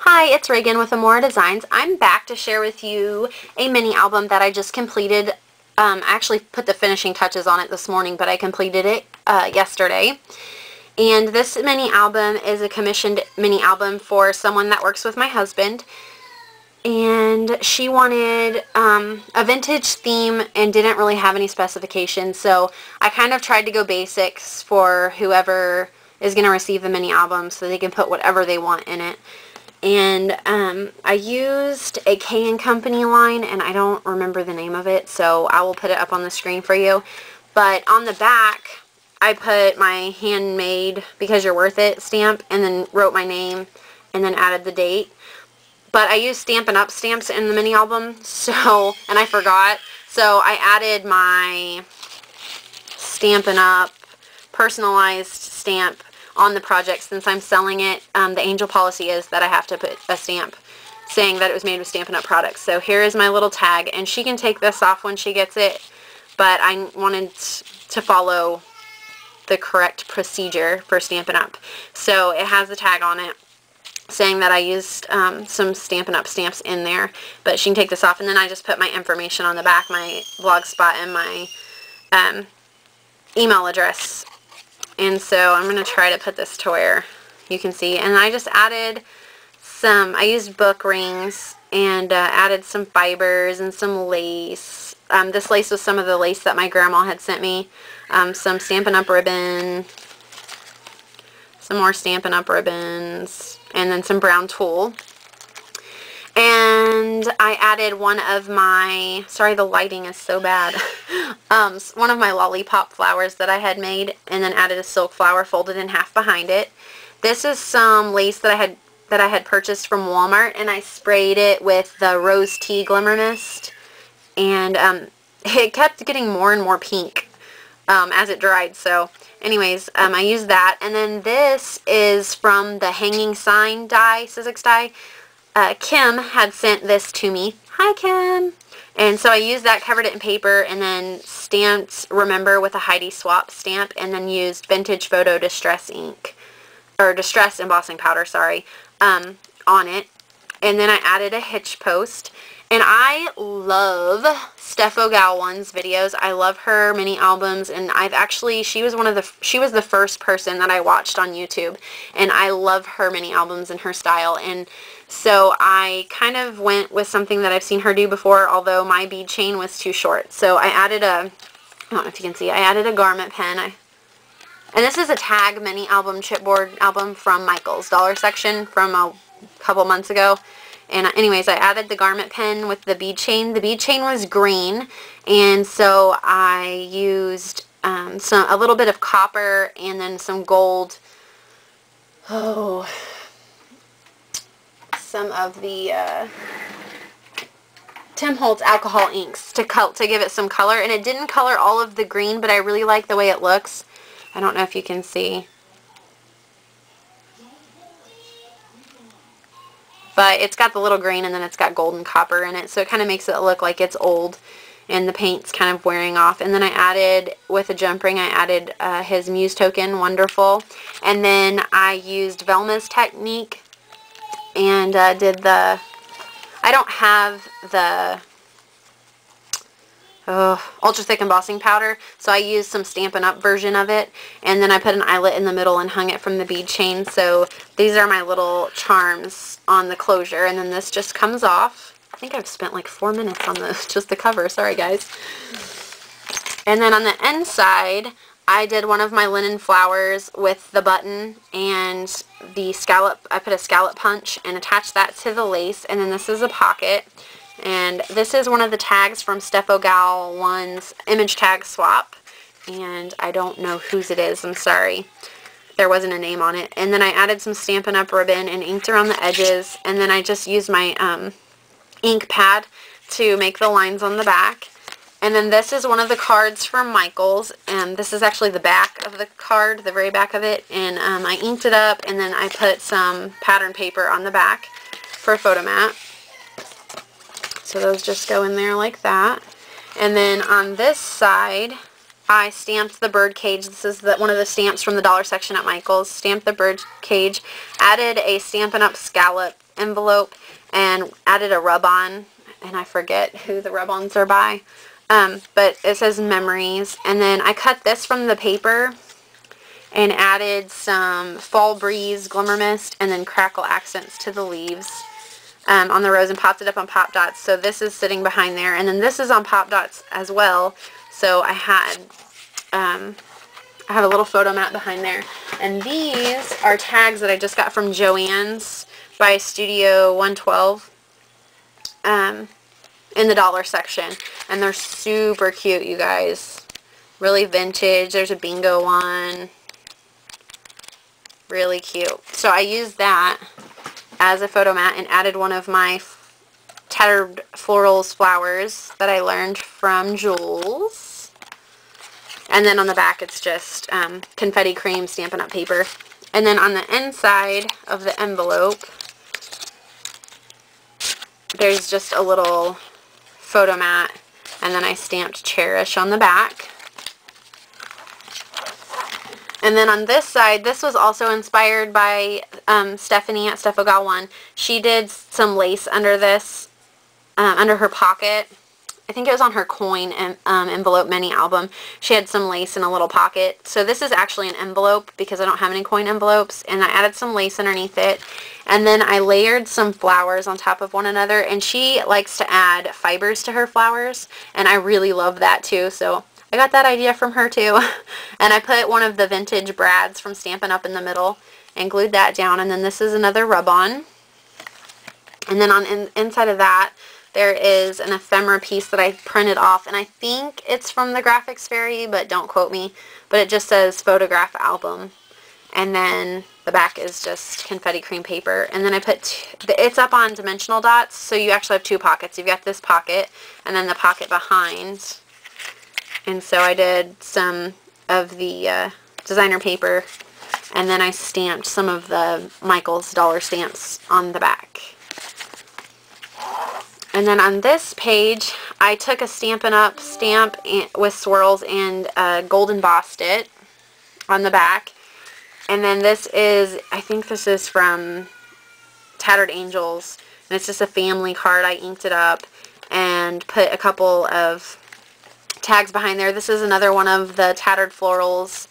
Hi, it's Reagan with Amora Designs. I'm back to share with you a mini album that I just completed. I actually put the finishing touches on it this morning, but I completed it yesterday. And this mini album is a commissioned mini album for someone that works with my husband. And she wanted a vintage theme and didn't really have any specifications. So I kind of tried to go basics for whoever is going to receive the mini album so they can put whatever they want in it. And I used a K&Company line, and I don't remember the name of it, so I will put it up on the screen for you. But on the back, I put my handmade Because You're Worth It stamp, and then wrote my name, and then added the date. But I used Stampin' Up! Stamps in the mini album, so, and I forgot, so I added my Stampin' Up! Personalized stamp on the project. Since I'm selling it, the angel policy is that I have to put a stamp saying that it was made with Stampin' Up! Products. So here is my little tag, and she can take this off when she gets it, but I wanted to follow the correct procedure for Stampin' Up! So it has the tag on it saying that I used some Stampin' Up! Stamps in there, but she can take this off, and then I just put my information on the back, my blog spot, and my email address. And so I'm going to try to put this to where you can see. And I just added I used book rings and added some fibers and some lace. This lace was some of the lace that my grandma had sent me. Some Stampin' Up! Ribbon, some more Stampin' Up! Ribbons, and then some brown tulle. And I added one of my, sorry the lighting is so bad, one of my lollipop flowers that I had made, and then added a silk flower folded in half behind it. This is some lace that I had purchased from Walmart, and I sprayed it with the Rose Tea Glimmer Mist, and it kept getting more and more pink as it dried. So anyways, I used that. And then this is from the hanging sign die, Sizzix die. Kim had sent this to me. Hi, Kim. And so I used that, covered it in paper, and then stamped Remember with a Heidi Swap stamp, and then used Vintage Photo Distress ink, or Distress embossing powder, sorry, on it. And then I added a hitch post. And I love Steffo Gal 1's videos. I love her mini albums, and she was the first person that I watched on YouTube, and I love her mini albums and her style. And so I kind of went with something that I've seen her do before, although my bead chain was too short. So I added I don't know if you can see, I added a garment pen. And this is a tag mini album chipboard album from Michael's dollar section from a couple months ago. And anyways, I added the garment pen with the bead chain. The bead chain was green, and so I used a little bit of copper and then some gold. Some of the Tim Holtz alcohol inks to give it some color. And it didn't color all of the green, but I really like the way it looks. I don't know if you can see. But it's got the little green, and then it's got gold and copper in it, so it kind of makes it look like it's old, and the paint's kind of wearing off. And then I added, with a jump ring, I added his Muse token, Wonderful. And then I used Velma's technique and did I don't have the ultra thick embossing powder, so I used some Stampin' Up! Version of it, and then I put an eyelet in the middle and hung it from the bead chain. So these are my little charms on the closure, and then this just comes off. I think I've spent like 4 minutes on just the cover, sorry guys. And then on the inside, I did one of my linen flowers with the button and the scallop. I put a scallop punch and attached that to the lace, and then this is a pocket. And this is one of the tags from Steffo Gal 1's image tag swap, and I don't know whose it is, I'm sorry. There wasn't a name on it. And then I added some Stampin' Up! Ribbon and inked around the edges, and then I just used my ink pad to make the lines on the back. And then this is one of the cards from Michael's, and this is actually the back of the card, the very back of it, and I inked it up, and then I put some pattern paper on the back for a photo mat. So those just go in there like that. And then on this side, I stamped the bird cage. This is one of the stamps from the dollar section at Michael's. Stamped the bird cage. Added a Stampin' Up! Scallop envelope and added a rub-on, and I forget who the rub-ons are by, but it says memories. And then I cut this from the paper and added some Fall Breeze Glimmer Mist and then Crackle accents to the leaves on the rose and popped it up on Pop Dots. So this is sitting behind there, and then this is on Pop Dots as well. So I have a little photo mat behind there. And these are tags that I just got from Joann's by Studio 112 in the dollar section. And they're super cute, you guys. Really vintage. There's a bingo one. Really cute. So I used that as a photo mat and added one of my Tattered Florals flowers that I learned from Jules. And then on the back it's just confetti cream Stampin' Up! Paper. And then on the inside of the envelope there's just a little photo mat, and then I stamped Cherish on the back. And then on this side, this was also inspired by Stephanie at Steph Gal 1. She did some lace under this, under her pocket. I think it was on her coin envelope mini album. She had some lace in a little pocket. So this is actually an envelope because I don't have any coin envelopes. And I added some lace underneath it. And then I layered some flowers on top of one another. And she likes to add fibers to her flowers. And I really love that too. So I got that idea from her too. And I put one of the vintage brads from Stampin' Up! In the middle and glued that down. And then this is another rub-on. And then on inside of that, there is an ephemera piece that I printed off. And I think it's from the Graphics Fairy, but don't quote me. But it just says Photograph Album. And then the back is just confetti cream paper. And then I put, it's up on dimensional dots, so you actually have two pockets. You've got this pocket, and then the pocket behind. And so I did some of the designer paper, and then I stamped some of the Michael's dollar stamps on the back. And then on this page, I took a Stampin' Up! Stamp with swirls and gold embossed it on the back. And then this is, I think this is from Tattered Angels, and it's just a family card. I inked it up and put a couple of tags behind there. This is another one of the Tattered Florals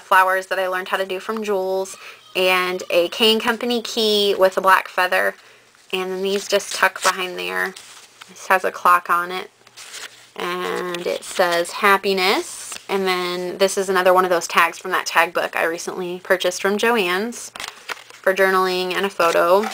flowers that I learned how to do from Jules, and a K&Company key with a black feather. And then these just tuck behind there. This has a clock on it, and it says happiness. And then this is another one of those tags from that tag book I recently purchased from Joann's for journaling and a photo.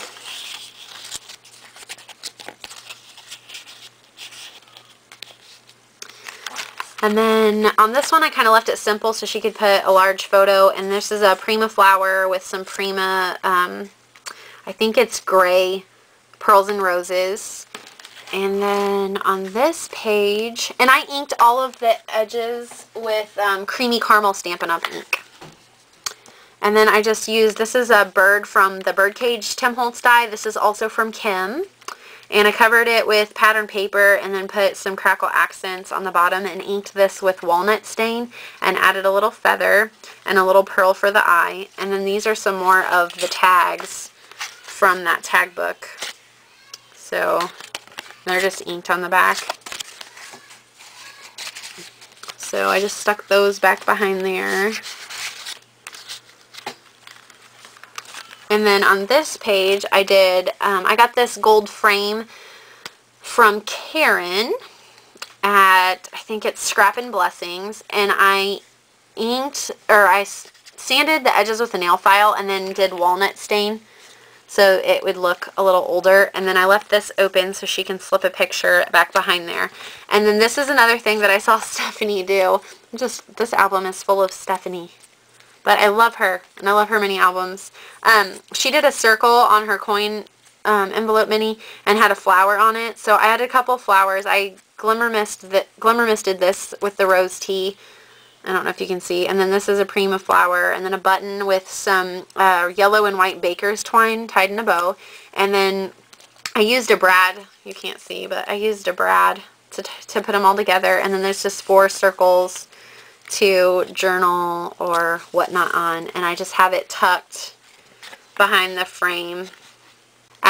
And then on this one I kind of left it simple so she could put a large photo. And this is a Prima flower with some Prima, I think it's gray pearls and roses. And then on this page, and I inked all of the edges with creamy caramel Stampin' Up! Ink. And then I just used, this is a bird from the Birdcage Tim Holtz die. This is also from Kim. And I covered it with pattern paper and then put some Crackle accents on the bottom and inked this with walnut stain and added a little feather and a little pearl for the eye. And then these are some more of the tags from that tag book. So they're just inked on the back. So I just stuck those back behind there. And then on this page I did, I got this gold frame from Karen at, I think it's Scrappin' Blessings, and I inked, or I sanded the edges with a nail file and then did walnut stain so it would look a little older. And then I left this open so she can slip a picture back behind there. And then this is another thing that I saw Stephanie do. Just, this album is full of Stephanie. But I love her, and I love her mini albums. She did a circle on her coin envelope mini and had a flower on it. So I added a couple flowers. I glimmer misted this with the rose tea. I don't know if you can see. And then this is a Prima flower, and then a button with some yellow and white baker's twine tied in a bow. And then I used a brad. You can't see, but I used a brad to put them all together. And then there's just 4 circles to journal or whatnot on, and I just have it tucked behind the frame.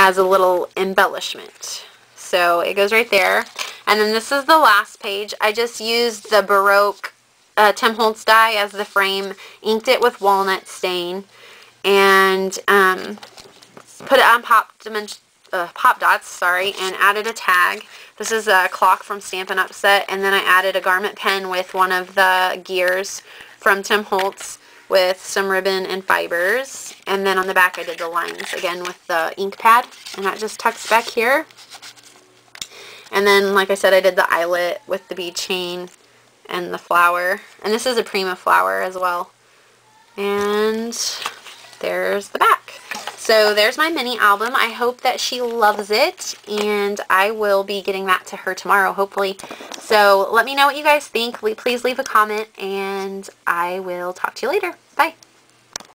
as a little embellishment. So it goes right there. And then this is the last page. I just used the Baroque Tim Holtz die as the frame, inked it with walnut stain, and put it on pop dots, sorry, and added a tag. This is a clock from Stampin' Up! Set, and then I added a garment pen with one of the gears from Tim Holtz with some ribbon and fibers. And then on the back I did the lines again with the ink pad, and that just tucks back here. And then, like I said, I did the eyelet with the bead chain and the flower. And this is a Prima flower as well. And there's the back. So there's my mini album. I hope that she loves it, and I will be getting that to her tomorrow, hopefully. So let me know what you guys think. Please leave a comment, and I will talk to you later. Bye.